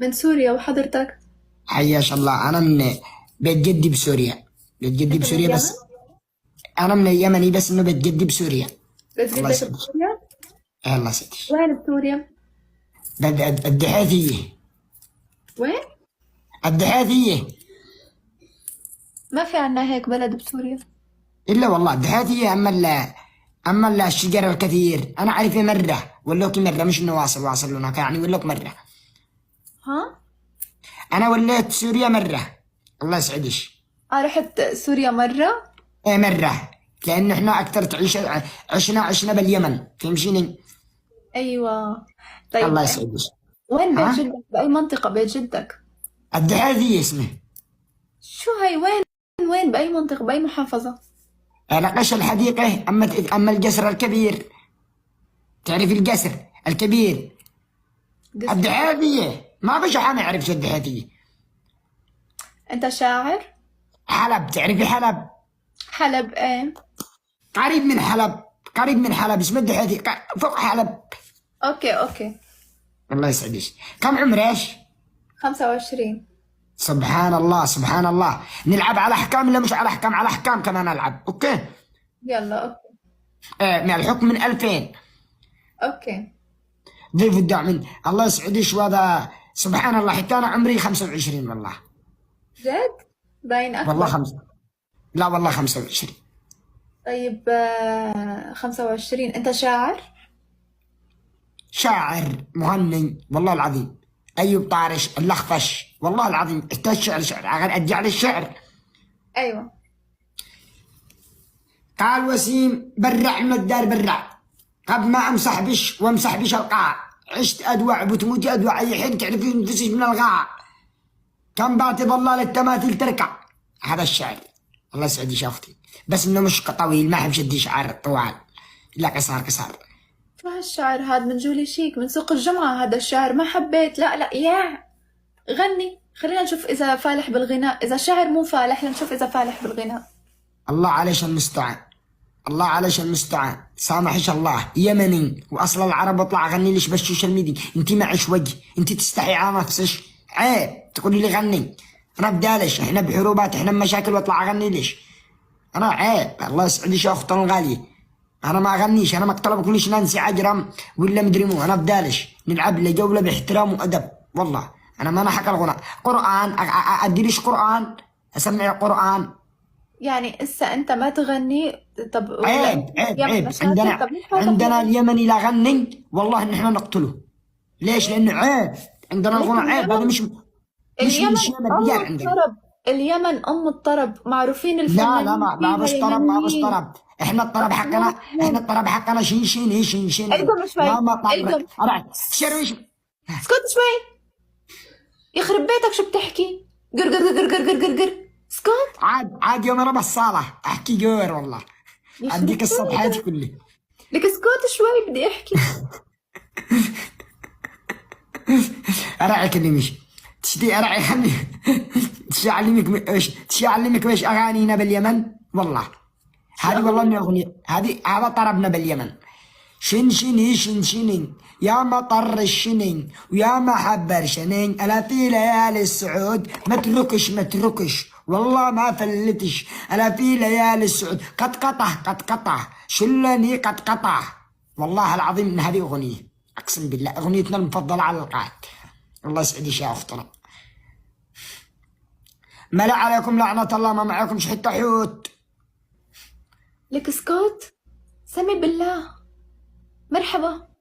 من سوريا وحضرتك؟ حياش الله. أنا من بيت جدي بسوريا. بيت جدي انت من بسوريا اليمن؟ بس. أنا من اليمني بس إنه بيت جدي بسوريا. بس الله جدك يسعدك. بسوريا؟ الله يسعدك. وين بسوريا؟ الدحيثية. وين؟ الدحيثية. ما في عنا هيك بلد بسوريا. إلا والله الدحيثية. أما الشجر الكثير أنا عارفه مرة ولوك مرة، مش إنه واصل هناك يعني ولوك مرة. ها؟ أنا وليت سوريا مرة. الله يسعدش. رحت سوريا مرة؟ إيه مرة. لأنه إحنا أكثر تعيش عشنا باليمن، فهمشيني؟ أيوة. طيب، الله يسعدش. وين بيت ها؟ جدك؟ بأي منطقة بيت جدك؟ الدحيثية اسمه. شو هاي وين؟ وين بأي منطقة بأي محافظة؟ نقش الحديقة. أما الجسر الكبير. تعرف الجسر الكبير؟ قصر. الدحيثية. ما فيش حد ما يعرفش الدحيثية. أنت شاعر؟ حلب. تعرفي حلب؟ حلب إيه؟ قريب من حلب. قريب من حلب اسمه الدحيثية، فوق حلب. أوكي أوكي. الله يسعدك. كم عمرك؟ 25. سبحان الله سبحان الله. نلعب على أحكام ولا مش على أحكام؟ على أحكام كمان ألعب. أوكي. يلا أوكي. من الحكم من 2000. أوكي. ضيف الدعم من الله يسعدك. وهذا سبحان الله حتى أنا عمري 25 والله. جد؟ باين والله أكبر. لا والله 25. طيب 25. أنت شاعر؟ شاعر مغني والله العظيم. أيوب طارش اللخفش والله العظيم. احتاج شعر أرجع للشعر. أيوة. قال وسيم برع من الدار برع، قبل ما امسح بش وامسح بش القاع، عشت ادوع بتموتي ادوع اي حين تعرفي نفسك من الغاع، كم بعطي ضلال التماثيل تركع. هذا الشعر. الله يسعدك يا اختي. بس انه مش طويل، ما احب شدي شعر طوال، لا قصار. شو هالشعر هاد من جولي شيك من سوق الجمعة؟ هذا الشعر ما حبيت. لا لا يا غني، خلينا نشوف إذا فالح بالغناء. إذا شعر مو فالح لنشوف إذا فالح بالغناء. الله عليش المستعان. الله عليش المستعان. سامحش الله. يمني واصل العرب اطلع غني ليش بالسوشيال ميديا؟ انت معش وجه، انت تستحي على نفسك. عيب تقولي لي غني. انا بدالش، احنا بحروبات، احنا بمشاكل واطلع اغني ليش؟ انا عيب. الله يسعدك يا اختنا الغاليه. انا ما اغنيش، انا مقتله بكلش نانسي عجرم ولا مدري مو. انا بدالش نلعب لي جوله باحترام وادب. والله انا ما نحكي الغناء. قران اديليش قران، اسمع قران. يعني إسا أنت ما تغني؟ طب عيب عيب. مشاكل. طب ليش ما عندنا تغني؟ اليمني لا غني والله ان احنا نقتله. ليش؟ لانه عيب. عندنا ليش الغنى عيب. هذا اليمن؟ مش من اليمن شيم أم الرجال عندنا. الطرب. اليمن أم الطرب، معروفين لا الفنانين ما فيها بس طرب، ما بس يمنيين. طرب. احنا الطرب حقنا، أصواتهم. شين. القم لا شوي. ما طرب. القم. أرى شرويش. اسكت شوي. يخرب بيتك شو بتحكي؟ قر قر قر قر قر قر قر. اسكت. عاد يوم انا بالصالة احكي جوير والله. يخرب عندي قصة حياتي بيتك. كلها. لك اسكت شوي بدي احكي. أراعي كلمش تشتي أراعي خلي تشي أعلمك ويش أغانينا باليمن والله. هذه والله من أغنية. هذا طربنا باليمن. شنين يا مطر الشنين ويا محبر شنين، ألا في ليالي السعود متركش والله ما فلتش، ألا في ليالي السعود قد قطع شلني قد قطع. والله العظيم إن هذه أغنية، أقسم بالله أغنيتنا المفضلة على القاعد. الله يسعدك يا أختنا. ما لا عليكم لعنة الله، ما معكم حتى حوت. لك اسكت. سمي بالله. مرحبا.